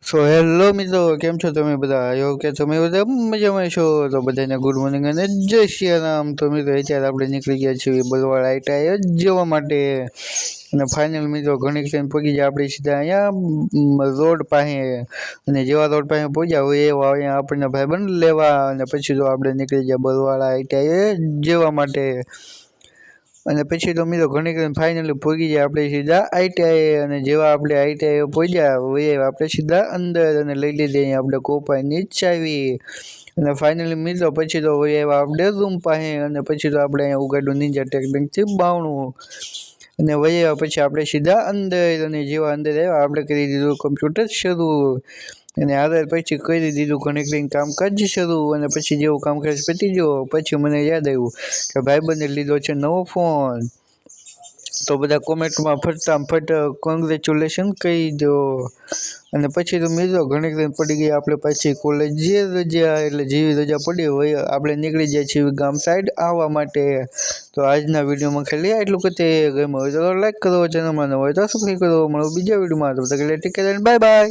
So hello મિત્રો, કેમ છો તમે બધા? આયો કે તમે બધા મજામાં છો? તો બધાને ગુડ મોર્નિંગ અને જય શ્રી રામ. તો મિત્રો અત્યારે આપણે નીકળી ગયા છીએ બરવાળા આઈટા જવા માટે. અને ફાઇનલ મિત્રો ઘણી ક્ષણ પગી જાય આપણે સીધા અહીંયા રોડ પાસે. અને જેવા રોડ પાસે પહોંચ્યા હોય એવા અહીંયા આપણને ભાઈબંધ લેવા. અને પછી તો આપણે નીકળી ગયા બરવાળા આઈટા જવા માટે. અને પછી તો મિત્રો ઘણી ફાઇનલી પહોંચી જાય આપણે સીધા આઈટીઆઈ. અને જેવા આપણે આઈટીઆઈ પહોંચ્યા હોય આપણે સીધા અંદર અને લઈ લીધી આપણે કોપાઈની ચાવી. અને ફાઇનલી મિત્રો પછી તો હોય એવા આપણે રૂમ પાસે. અને પછી તો આપણે અહીંયા ઉગાડું નીંજા ટેકનિકથી બાવણું. અને વયા પછી આપણે સીધા અંદર. અને જેવા અંદર આવ્યા આપણે કરી દીધું કમ્પ્યુટર શરૂ. અને આગળ પછી કરી દીધું ઘણી કામકાજ શરૂ. અને પછી જેવું કામકાજ પતી ગયો પછી મને યાદ આવ્યું કે ભાઈબંધે લીધો છે નવો ફોન. તો બધા કોમેન્ટમાં ફટાફટ કોંગ્રેચ્યુલેશન કહી દો. અને પછી તો મિત્રો ઘણી પડી ગઈ આપણે પાછી કોલેજ જે રજા. એટલે જેવી રજા પડી હોય આપણે નીકળી જાય છીએ ગામ સાઈડ આવવા માટે. તો આજના વિડીયોમાં ખાલી એટલું કે ગમે હોય તો લાઈક કરો, ચેનલમાં ન હોય તો સબસ્ક્રાઈબ કરો. મળો બીજા વિડીયોમાં. તો ટીક બાય બાય.